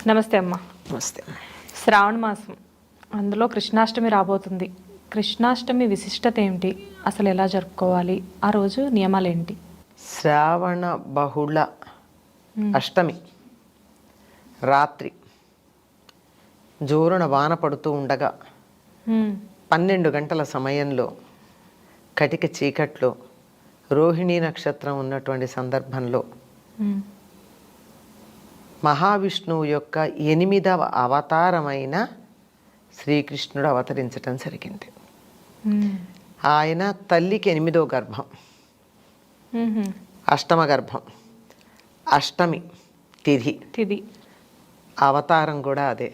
నమస్తే అమ్మ. నమస్తే. శ్రావణ మాసం, అందులో కృష్ణాష్టమి రాబోతుంది. కృష్ణాష్టమి విశిష్టత ఏమిటి, అసలు ఎలా జరుపుకోవాలి, ఆ రోజు నియమాలు ఏంటి? శ్రావణ బహుళ అష్టమి రాత్రి జోరున వాన పడుతూ ఉండగా 12 గంటల సమయంలో కటిక చీకట్లో రోహిణీ నక్షత్రం ఉన్నటువంటి సందర్భంలో మహావిష్ణువు యొక్క 8వ అవతారమైన శ్రీకృష్ణుడు అవతరించటం జరిగింది. ఆయన తల్లికి 8వ గర్భం, అష్టమ గర్భం, అష్టమి తిథి, అవతారం కూడా అదే.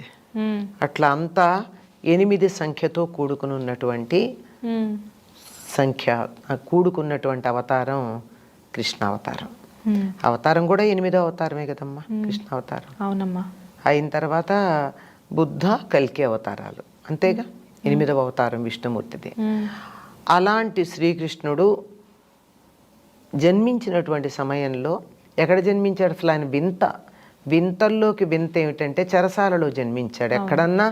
అట్లా అంతా 8 సంఖ్యతో కూడుకున్నటువంటి కూడుకున్నటువంటి అవతారం కృష్ణ అవతారం. అవతారం కూడా 8వ అవతారమే కదమ్మా కృష్ణ అవతారం. అవునమ్మా. అయిన తర్వాత బుద్ధ కల్కి అవతారాలు, అంతేగా. 8వ అవతారం విష్ణుమూర్తిది. అలాంటి శ్రీకృష్ణుడు జన్మించినటువంటి సమయంలో ఎక్కడ జన్మించాడు? అసలు ఆయన వింతల్లోకి వింత ఏమిటంటే చెరసాలలో జన్మించాడు. ఎక్కడన్నా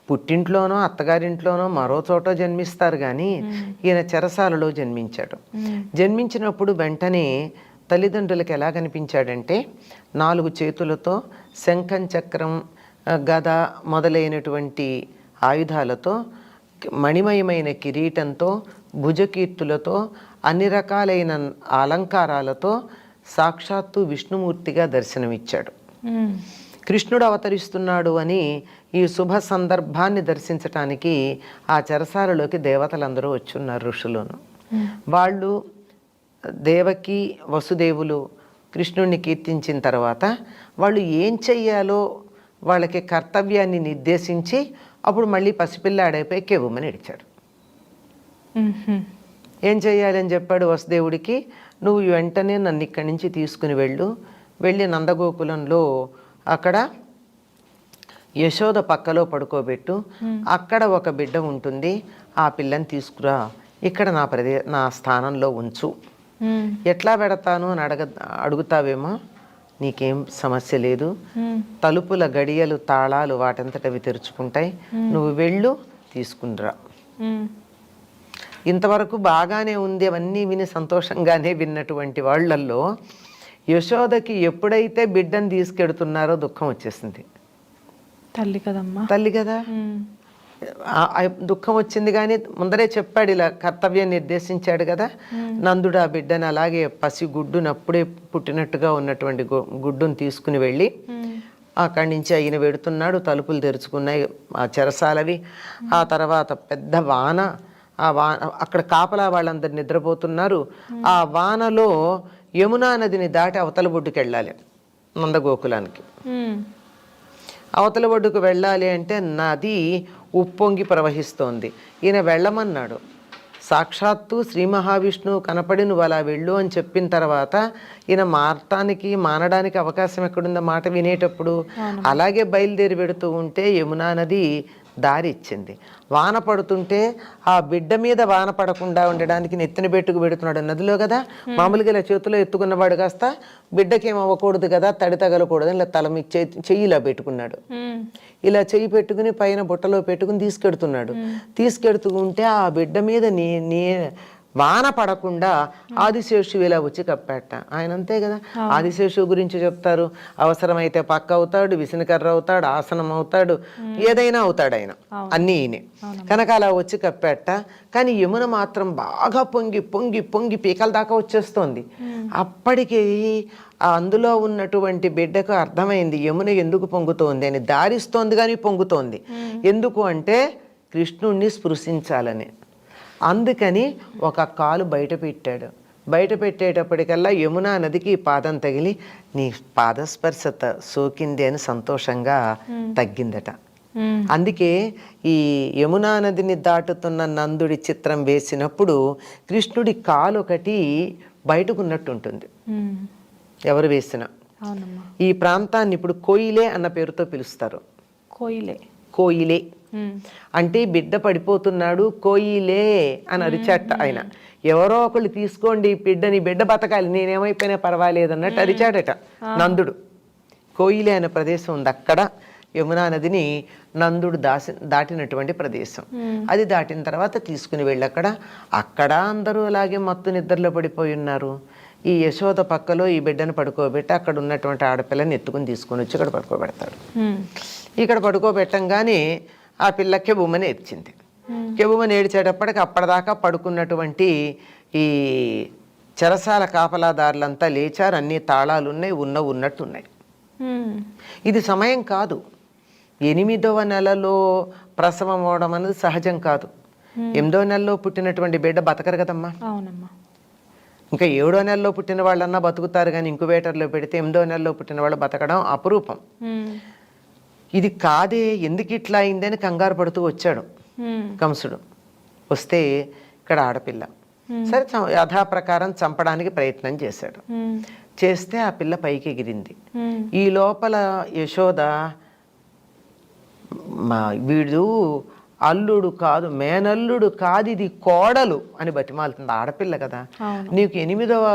పుట్టింట్లోనో అత్తగారింట్లోనో మరో చోట జన్మిస్తారు, కానీ ఈయన చెరసాలలో జన్మించాడు. జన్మించినప్పుడు వెంటనే తల్లిదండ్రులకు ఎలా కనిపించాడంటే 4 చేతులతో శంఖం, చక్రం, గద మొదలైనటువంటి ఆయుధాలతో, మణిమయమైన కిరీటంతో, భుజకీర్తులతో, అన్ని రకాలైన అలంకారాలతో సాక్షాత్తు విష్ణుమూర్తిగా దర్శనమిచ్చాడు. కృష్ణుడు అవతరిస్తున్నాడు అని ఈ శుభ సందర్భాన్ని దర్శించటానికి ఆ చెరసాలలోకి దేవతలందరూ వచ్చున్నారు, ఋషులను. వాళ్ళు దేవకి వసుదేవులు కృష్ణుడిని కీర్తించిన తర్వాత వాళ్ళు ఏం చెయ్యాలో వాళ్ళకి కర్తవ్యాన్ని నిర్దేశించి అప్పుడు మళ్ళీ పసిపిల్లాడైపోయి కెవ్వుమని ఏడిచాడు. ఏం చెయ్యాలని చెప్పాడు వసుదేవుడికి, నువ్వు వెంటనే నన్ను ఇక్కడి నుంచి తీసుకుని వెళ్ళి నందగోకులంలో అక్కడ యశోద పక్కలో పడుకోబెట్టు, అక్కడ ఒక బిడ్డ ఉంటుంది, ఆ పిల్లని తీసుకురా, ఇక్కడ నా స్థానంలో ఉంచు. ఎట్లా పెడతాను అని అడుగుతావేమో, నీకేం సమస్య లేదు, తలుపుల గడియలు తాళాలు వాటంతటవి తెరుచుకుంటాయి, నువ్వు తీసుకునిరా. ఇంతవరకు బాగానే ఉంది, అవన్నీ విని సంతోషంగానే విన్నటువంటి వాళ్ళల్లో యశోదకి ఎప్పుడైతే బిడ్డను తీసుకెడుతున్నారో దుఃఖం వచ్చేసింది. తల్లి కదా, దుఃఖం వచ్చింది. కానీ ముందరే చెప్పాడు, ఇలా కర్తవ్యం నిర్దేశించాడు కదా. నందుడు ఆ బిడ్డను అలాగే పసి గుడ్డును అప్పుడే పుట్టినట్టుగా ఉన్నటువంటి గుడ్డును తీసుకుని వెళ్ళి అక్కడి నుంచి ఆయన వెడుతున్నాడు. తలుపులు తెరుచుకున్నాయి ఆ చెరసాలవి. ఆ తర్వాత పెద్ద వాన, ఆ వాన అక్కడ కాపలా వాళ్ళందరు నిద్రపోతున్నారు. ఆ వానలో యమునా నదిని దాటి అవతల ఒడ్డుకు వెళ్ళాలి నందగోకులానికి. అవతల ఒడ్డుకు వెళ్ళాలి అంటే నది ఉప్పొంగి ప్రవహిస్తోంది. ఈయన వెళ్ళమన్నాడు. సాక్షాత్తు శ్రీ మహావిష్ణువు కనపడి నువ్వు అలా వెళ్ళు అని చెప్పిన తర్వాత ఈయన మానడానికి అవకాశం ఎక్కడుందో మాట వినేటప్పుడు. అలాగే బయలుదేరి పెడుతూ ఉంటే యమునా నది దారి ఇచ్చింది. వాన పడుతుంటే ఆ బిడ్డ మీద వాన పడకుండా ఉండడానికి నెత్తిన పెట్టుకు పెడుతున్నాడు నదిలో కదా. మామూలుగా ఇలా చేతిలో ఎత్తుకున్నవాడు కాస్త బిడ్డకేం అవ్వకూడదు కదా, తడి తగలకూడదు, ఇలా తల మీద చెయ్యిలా పెట్టుకున్నాడు. ఇలా చెయ్యి పెట్టుకుని పైన బుట్టలో పెట్టుకుని తీసుకెడుతూ ఉంటే ఆ బిడ్డ మీద వాన పడకుండా ఆదిశేషువు ఇలా వచ్చి కప్పాట. ఆయన అంతే కదా, ఆదిశేషువు గురించి చెప్తారు. అవసరమైతే పక్క అవుతాడు, విసినకర్ర అవుతాడు, ఆసనం అవుతాడు, ఏదైనా అవుతాడు ఆయన, అన్నీ ఈయనే కనుక అలా వచ్చి కప్పాట. కానీ యమున మాత్రం బాగా పొంగి పొంగి పొంగి పీకల దాకా వచ్చేస్తోంది. అప్పటికి అందులో ఉన్నటువంటి బిడ్డకు అర్థమైంది యమున ఎందుకు పొంగుతోంది అని. దారిస్తోంది కానీ పొంగుతోంది ఎందుకు అంటే కృష్ణుణ్ణి స్పృశించాలని. అందుకని ఒక కాలు బయట పెట్టేటప్పటికల్లా యమునా నదికి పాదం తగిలి నీ పాదస్పర్శత సోకింది అని సంతోషంగా తగ్గిందట. అందుకే ఈ యమునా నదిని దాటుతున్న నందుడి చిత్రం వేసినప్పుడు కృష్ణుడి కాలు ఒకటి బయటకున్నట్టు ఉంటుంది ఎవరు వేసినా. ఈ ప్రాంతాన్ని ఇప్పుడు కోయిలే అన్న పేరుతో పిలుస్తారు. కోయిలే అంటే బిడ్డ పడిపోతున్నాడు, కోయిలే అని అరిచాట ఆయన. ఎవరో ఒకళ్ళు తీసుకోండి బిడ్డ బతకాలి, నేనేమైపోయినా పర్వాలేదు అన్నట్టు అరిచాడట నందుడు. కోయిలే అనే ప్రదేశం ఉంది, అక్కడ యమునా నదిని నందుడు దాటినటువంటి ప్రదేశం. అది దాటిన తర్వాత తీసుకుని వెళ్ళి అక్కడ అందరూ అలాగే మత్తు నిద్రలో పడిపోయి ఉన్నారు. ఈ యశోద పక్కలో ఈ బిడ్డను పడుకోబెట్టి అక్కడ ఉన్నటువంటి ఆడపిల్లని ఎత్తుకుని తీసుకుని వచ్చి ఇక్కడ పడుకోబెడతాడు. ఇక్కడ పడుకోబెట్టంగానే ఆ పిల్ల కెబుమని ఏడ్చింది. కెబుమని ఏడ్చేటప్పటికి అప్పటిదాకా పడుకున్నటువంటి ఈ చెరసాల కాపలాదారులంతా లేచారు. అన్ని తాళాలు ఉన్నాయి, ఉన్నట్టున్నాయి. ఇది సమయం కాదు. 8వ నెలలో ప్రసవం అవడం అనేది సహజం కాదు. 8వ నెలలో పుట్టినటువంటి బిడ్డ బతకరు కదమ్మా. అవునమ్మా. ఇంకా 7వ నెలలో పుట్టిన వాళ్ళన్నా బతుకుతారు, కానీ ఇంక్యుబేటర్లో పెడితే 8వ నెలలో పుట్టిన వాళ్ళు బతకడం అపురూపం. ఇది కాదే, ఎందుకు ఇట్లా అయిందని కంగారు పడుతూ వచ్చాడు కంసుడు. వస్తే ఇక్కడ ఆడపిల్ల. సరే, యథాప్రకారం చంపడానికి ప్రయత్నం చేశాడు. చేస్తే ఆ పిల్ల పైకి ఎగిరింది. ఈ లోపల యశోద వీడు అల్లుడు కాదు, మేనల్లుడు కాదు, ఇది కోడలు అని బతిమాలుతుంది. ఆడపిల్ల కదా, నీకు 8వ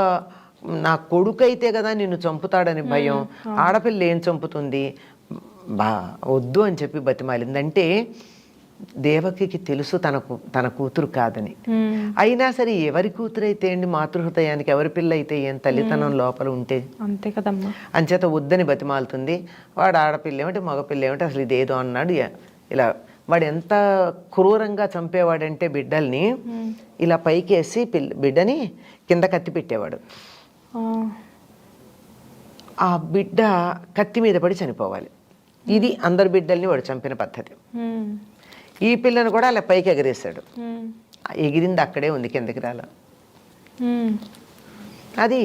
నా కొడుకు అయితే కదా నిన్ను చంపుతాడని భయం. ఆడపిల్ల ఏం చంపుతుంది, వద్దు అని చెప్పి బతిమాలింది. అంటే దేవకికి తెలుసు తన కూతురు కాదని. అయినా సరే ఎవరి కూతురు అయితే ఏంటి, మాతృహృదయానికి ఎవరి పిల్ల అయితే ఏం, తల్లితనం లోపల ఉంటే అంతే కదమ్మా. అంచేత వద్దని బతిమాలుతుంది. వాడు ఆడపిల్ల ఏమిటి మగపిల్ల ఏమిటి అసలు ఇదేదో అన్నాడు. ఇలా వాడు ఎంత క్రూరంగా చంపేవాడంటే బిడ్డల్ని ఇలా పైకేసి బిడ్డని కింద కత్తి పెట్టేవాడు. ఆ బిడ్డ కత్తి మీద పడి చనిపోవాలి. ఇది అందరి బిడ్డల్ని వాడు చంపిన పద్ధతి. ఈ పిల్లను కూడా అలా పైకి ఎగరేశాడు. ఎగిరింది అక్కడే ఉంది, కిందకి రాల. అది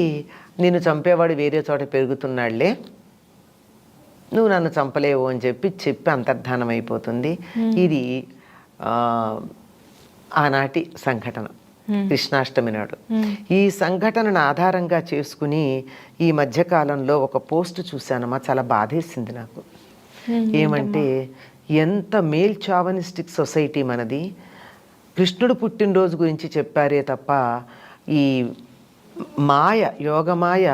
నిన్ను చంపేవాడు వేరే చోట పెరుగుతున్నాడులే, నువ్వు నన్ను చంపలేవు అని చెప్పి అంతర్ధానం అయిపోతుంది. ఇది ఆనాటి సంఘటన, కృష్ణాష్టమి నాడు. ఈ సంఘటనను ఆధారంగా చేసుకుని ఈ మధ్యకాలంలో ఒక పోస్ట్ చూశానమ్మా, చాలా బాధేసింది నాకు. ఏమంటే, ఎంత మేల్ చావనిస్టిక్ సొసైటీ మనది. కృష్ణుడు పుట్టినరోజు గురించి చెప్పారే తప్ప ఈ యోగమాయ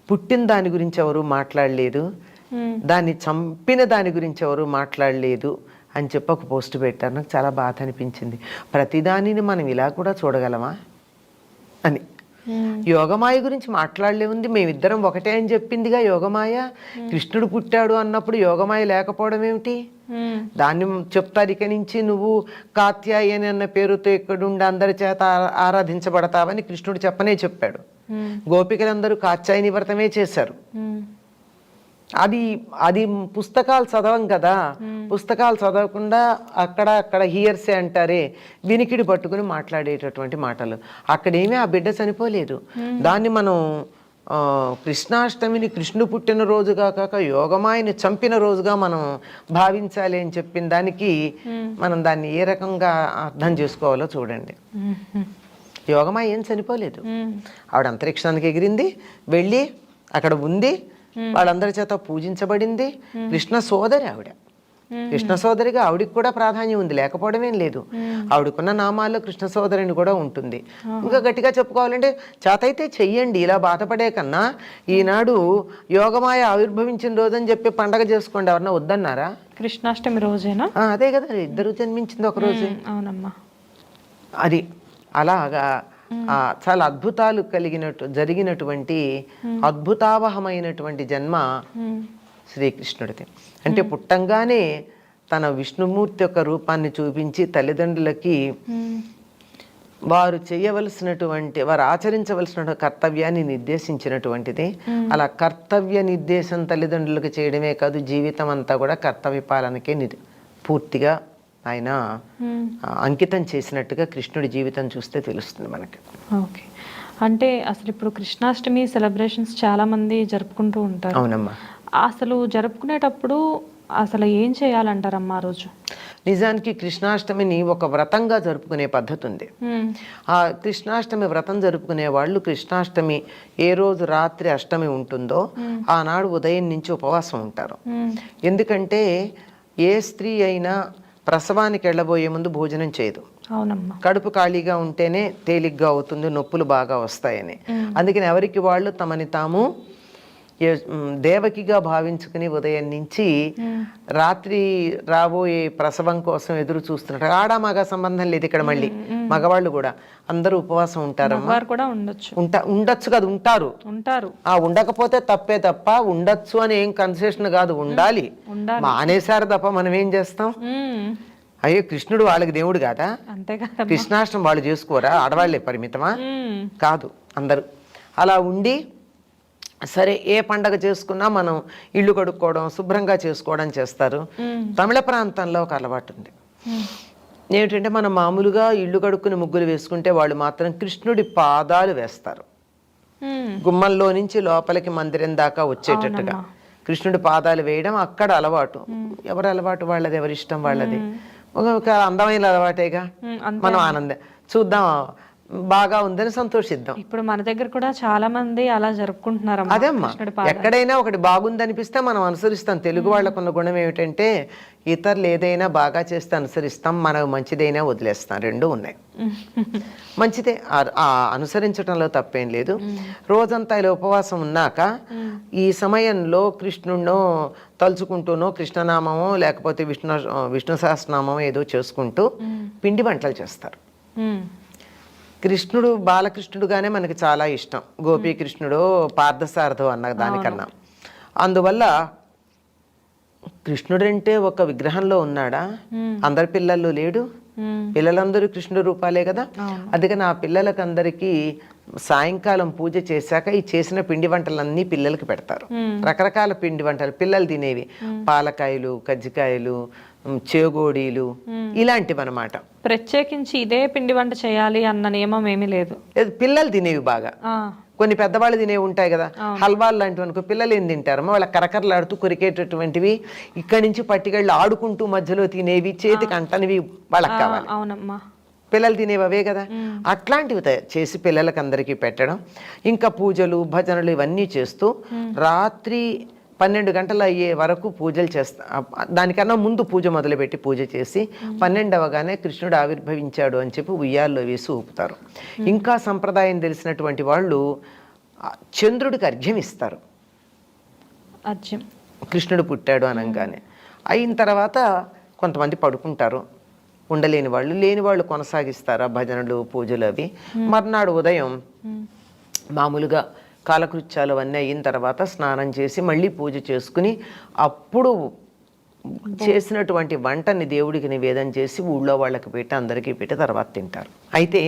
పుట్టిన దాని గురించి ఎవరు మాట్లాడలేదు, దాన్ని చంపిన దాని గురించి ఎవరు మాట్లాడలేదు అని చెప్పి ఒక పోస్ట్ పెట్టారు. నాకు చాలా బాధ అనిపించింది. ప్రతిదానిని మనం ఇలా కూడా చూడగలమా అని. యోగమాయ గురించి మాట్లాడలేముంది, మేమిద్దరం ఒకటే అని చెప్పిందిగా యోగమాయ. కృష్ణుడు పుట్టాడు అన్నప్పుడు యోగమాయ లేకపోవడం ఏమిటి? దాన్ని చెప్తారు, ఇక నుంచి నువ్వు కాత్యాయని అన్న పేరుతో ఇక్కడుండి అందరి చేత ఆరాధించబడతావని కృష్ణుడు చెప్పాడు. గోపికలందరూ కాత్యాయని వ్రతమే చేశారు. అది పుస్తకాలు చదవం కదా, పుస్తకాలు చదవకుండా అక్కడ హియర్సే అంటారే, వినికిడి పట్టుకుని మాట్లాడేటటువంటి మాటలు. అక్కడేమీ ఆ బిడ్డ చనిపోలేదు. దాన్ని మనం కృష్ణాష్టమిని కృష్ణుడు పుట్టిన రోజుగా కాక యోగమాయని చంపిన రోజుగా మనం భావించాలి అని చెప్పిన దానికి మనం దాన్ని ఏ రకంగా అర్థం చేసుకోవాలో చూడండి. యోగమాయ ఏం చనిపోలేదు, ఆవిడ అంతరిక్షానికి ఎగిరింది, వెళ్ళి అక్కడ ఉంది, వాళ్ళందరి చేత పూజించబడింది. కృష్ణ సోదరి ఆవిడ, కృష్ణ సోదరిగా ఆవిడికి కూడా ప్రాధాన్యం ఉంది, లేకపోవడమేం లేదు. ఆవిడకున్న నామాల్లో కృష్ణ సోదరిని కూడా ఉంటుంది. ఇంకా గట్టిగా చెప్పుకోవాలంటే చేతైతే చెయ్యండి, ఇలా బాధపడే కన్నా ఈనాడు యోగమాయ ఆవిర్భవించిన రోజు అని చెప్పి పండగ చేసుకోండి. ఎవరన్నా వద్దన్నారా? కృష్ణాష్టమి రోజేనా? అదే కదా, ఇద్దరు జన్మించింది ఒక రోజే. అవునమ్మా. అది అలాగా చాలా అద్భుతాలు జరిగినటువంటి అద్భుతావహమైనటువంటి జన్మ శ్రీకృష్ణుడిది. అంటే పుట్టంగానే తన విష్ణుమూర్తి యొక్క రూపాన్ని చూపించి తల్లిదండ్రులకి వారు ఆచరించవలసిన కర్తవ్యాన్ని నిర్దేశించినటువంటిది. అలా కర్తవ్య నిర్దేశం తల్లిదండ్రులకు చేయడమే కాదు, జీవితం అంతా కూడా కర్తవ్య పాలనకే పూర్తిగా ఆయన అంకితం చేసినట్టుగా కృష్ణుడి జీవితం చూస్తే తెలుస్తుంది మనకి. ఓకే, అంటే అసలు ఇప్పుడు కృష్ణాష్టమి సెలబ్రేషన్స్ చాలా మంది జరుపుకుంటూ ఉంటారు. అవునమ్మా. అసలు జరుపుకునేటప్పుడు అసలు ఏం చేయాలంటారమ్మా ఆ రోజు? నిజానికి కృష్ణాష్టమిని ఒక వ్రతంగా జరుపుకునే పద్ధతి ఉంది. ఆ కృష్ణాష్టమి వ్రతం జరుపుకునే వాళ్ళు కృష్ణాష్టమి ఏ రోజు రాత్రి అష్టమి ఉంటుందో ఆనాడు ఉదయం నుంచి ఉపవాసం ఉంటారు. ఎందుకంటే ఏ స్త్రీ అయినా ప్రసవానికి వెళ్ళబోయే ముందు భోజనం చేయదు. అవునమ్మా. కడుపు ఖాళీగా ఉంటేనే తేలిగ్గా అవుతుంది, నొప్పులు బాగా వస్తాయని. అందుకని ఎవరికి వాళ్ళు తమని తాము దేవకిగా భావించుకుని ఉదయం నుంచి రాత్రి రాబోయే ప్రసవం కోసం ఎదురు చూస్తున్నట్టు. ఆడ మగ సంబంధం లేదు ఇక్కడ. మళ్ళీ మగవాళ్ళు కూడా అందరూ ఉపవాసం ఉంటారమ్మా. వారు కూడా ఉండొచ్చు. ఉండొచ్చు కదా, ఉంటారు. ఉండకపోతే తప్పే తప్ప, ఉండొచ్చు అని ఏం కన్సెషన్ కాదు, ఉండాలి. మానేశారు తప్ప మనం ఏం చేస్తాం? అయ్యో కృష్ణుడు వాళ్ళకి దేవుడు కాదా? అంతే కదా. కృష్ణాష్టమి వాళ్ళు చేసుకోరా? ఆడవాళ్లే పరిమితమా? కాదు, అందరూ అలా ఉండి, సరే ఏ పండగ చేసుకున్నా మనం ఇల్లు కడుక్కోవడం, శుభ్రంగా చేసుకోవడం చేస్తారు. తమిళ ప్రాంతంలో ఒక అలవాటు ఉంది. ఏమిటంటే మనం మామూలుగా ఇల్లు కడుక్కుని ముగ్గులు వేసుకుంటే వాళ్ళు మాత్రం కృష్ణుడి పాదాలు వేస్తారు. గుమ్మంలో నుంచి లోపలికి మందిరం దాకా వచ్చేటట్టుగా కృష్ణుడి పాదాలు వేయడం అక్కడ అలవాటు. ఎవరి అలవాటు వాళ్ళది, ఎవరి ఇష్టం వాళ్ళది. ఒక అందమైన అలవాటేగా, మనం ఆనందం చూద్దాం, బాగా ఉందని సంతోషిద్దాం. ఇప్పుడు మన దగ్గర కూడా చాలా మంది అలా జరుపుకుంటున్నారు. అదేమ్మా, ఎక్కడైనా ఒకటి బాగుంది అనిపిస్తే మనం అనుసరిస్తాం. తెలుగు వాళ్ళకున్న గుణం ఏమిటంటే ఇతరులు ఏదైనా బాగా చేస్తే అనుసరిస్తాం, మనకు మంచిదైనా వదిలేస్తాం. రెండూ ఉన్నాయి. మంచిదే, అనుసరించడంలో తప్పేం లేదు. రోజంతా ఇలా ఉపవాసం ఉన్నాక ఈ సమయంలో కృష్ణుడినో తలుచుకుంటూనో, కృష్ణనామమో లేకపోతే విష్ణు సహస్రనామమో ఏదో చేసుకుంటూ పిండి వంటలు చేస్తారు. కృష్ణుడు బాలకృష్ణుడుగానే మనకి చాలా ఇష్టం. గోపీకృష్ణుడు, పార్థసారథో అన్న దానికన్నా. అందువల్ల కృష్ణుడంటే ఒక విగ్రహంలో ఉన్నాడా? అందరి పిల్లల్లో లేడు. పిల్లలందరూ కృష్ణుడు రూపాలే కదా. అందుకని ఆ పిల్లలకందరికీ సాయంకాలం పూజ చేశాక ఈ చేసిన పిండి వంటలన్నీ పిల్లలకి పెడతారు. రకరకాల పిండి వంటలు పిల్లలు తినేవి, పాలకాయలు, కజ్జికాయలు, చేగోడీలు, ఇలాంటివి అనమాట. ప్రత్యేకించి ఇదే పిండి వంట చేయాలి అన్న నియమం ఏమీ లేదు. పిల్లలు తినేవి బాగా. కొన్ని పెద్దవాళ్ళు తినేవి ఉంటాయి కదా, హల్వాలు లాంటివి అనుకో. పిల్లలు ఏం తింటారమ్మా? వాళ్ళ కరకరలాడుతూ కొరికేటటువంటివి, ఇక్కడి నుంచి పట్టుకెళ్ళి ఆడుకుంటూ మధ్యలో తినేవి, చేతికి అంటనివి వాళ్ళకి కావాలి. అవునమ్మా, పిల్లలు తినేవి అవే కదా. అట్లాంటివి చేసి పిల్లలకి అందరికీ పెట్టడం, ఇంకా పూజలు భజనలు ఇవన్నీ చేస్తూ రాత్రి 12 గంటలు అయ్యే వరకు పూజలు చేస్తా. దానికన్నా ముందు పూజ మొదలుపెట్టి పూజ చేసి 12 అవగానే కృష్ణుడు ఆవిర్భవించాడు అని చెప్పి ఉయ్యాల్లో వేసి ఊపుతారు. ఇంకా సంప్రదాయం తెలిసినటువంటి వాళ్ళు చంద్రుడికి అర్ఘ్యం ఇస్తారు. కృష్ణుడు పుట్టాడు అనగానే అయిన తర్వాత కొంతమంది పడుకుంటారు. ఉండలేని వాళ్ళు, లేని వాళ్ళు కొనసాగిస్తారు ఆ భజనలు పూజలు అవి. మర్నాడు ఉదయం మామూలుగా కాలకృత్యాలు అవన్నీ అయిన తర్వాత స్నానం చేసి మళ్ళీ పూజ చేసుకుని అప్పుడు చేసినటువంటి వంటని దేవుడికి నివేదన చేసి ఊళ్ళో వాళ్ళకి పెట్టి అందరికీ పెట్టి తర్వాత తింటారు. అయితే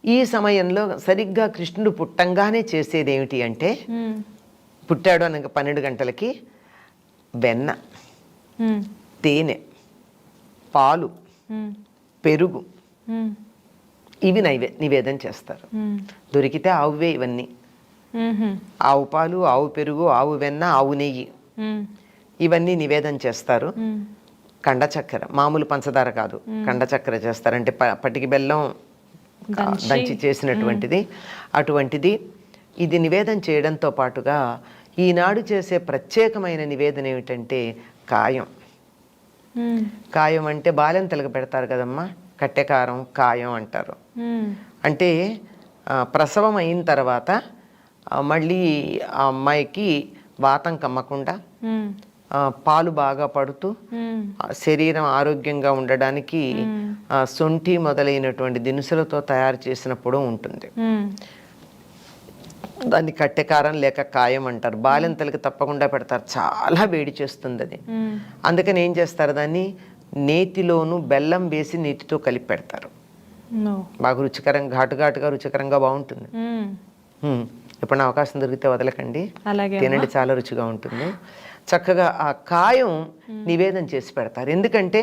ఈ సమయంలో సరిగ్గా కృష్ణుడు పుట్టంగానే చేసేది ఏమిటి అంటే, పుట్టాడు అనగా 12 గంటలకి వెన్న, తేనె, పాలు, పెరుగు ఇవి నివేదన చేస్తారు. దొరికితే ఆవువే ఇవన్నీ. ఆవు పాలు, ఆవు పెరుగు, ఆవు వెన్న, ఆవు నెయ్యి ఇవన్నీ నివేదన చేస్తారు. కండ చక్కెర, మామూలు పంచదార కాదు, కండ చక్కెర చేస్తారు. అంటే పటికి బెల్లం దంచి చేసినటువంటిది. అటువంటిది ఇది నివేదన చేయడంతో పాటుగా ఈనాడు చేసే ప్రత్యేకమైన నివేదన ఏమిటంటే కాయం. కాయం అంటే బాలెంతలకు పెడతారు కదమ్మా, కట్టెకారం, కాయం అంటారు. అంటే ప్రసవం అయిన తర్వాత మళ్ళీ ఆ అమ్మాయికి వాతం కమ్మకుండా పాలు బాగా పడుతూ శరీరం ఆరోగ్యంగా ఉండడానికి సొంఠి మొదలైనటువంటి దినుసులతో తయారు చేసినప్పుడు ఉంటుంది. దాన్ని కట్టెకారం లేక కాయం అంటారు. బాలింతలకి తప్పకుండా పెడతారు, చాలా వేడి చేస్తుంది అది. అందుకని ఏం చేస్తారు, దాన్ని నేతిలోను బెల్లం వేసి నీటితో కలిపి పెడతారు. బాగా రుచికరంగా, ఘాటుగా రుచికరంగా బాగుంటుంది. ఎప్పుడైనా అవకాశం దొరికితే వదలకండి, తినండి, చాలా రుచిగా ఉంటుంది. చక్కగా ఆ కాయం నివేదన చేసి పెడతారు. ఎందుకంటే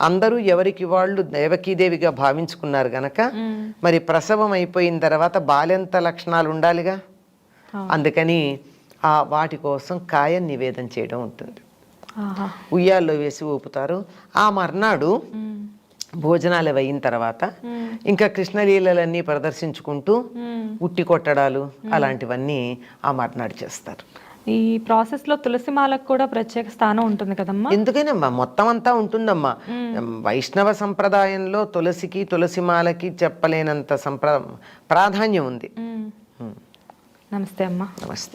అందరూ ఎవరికి వాళ్ళు దేవకీదేవిగా భావించుకున్నారు గనక మరి ప్రసవం అయిపోయిన తర్వాత బాలెంత లక్షణాలు ఉండాలిగా. అందుకని ఆ వాటి కోసం కాయం నివేదన చేయడం ఉంటుంది. ఉయ్యాల్లో వేసి ఊపుతారు. ఆ మర్నాడు భోజనాలు అయిన తర్వాత ఇంకా కృష్ణలీలలన్నీ ప్రదర్శించుకుంటూ ఉట్టి కొట్టడాలు అలాంటివన్నీ ఆ మర్నాడు చేస్తారు. ఈ ప్రాసెస్ లో తులసి మాలకు కూడా ప్రత్యేక స్థానం ఉంటుంది కదమ్మా? ఎందుకనమ్మా, మొత్తం అంతా ఉంటుందమ్మా. వైష్ణవ సంప్రదాయంలో తులసికి, తులసి మాలకి చెప్పలేనంత ప్రాధాన్యం ఉంది. నమస్తే అమ్మా. నమస్తే.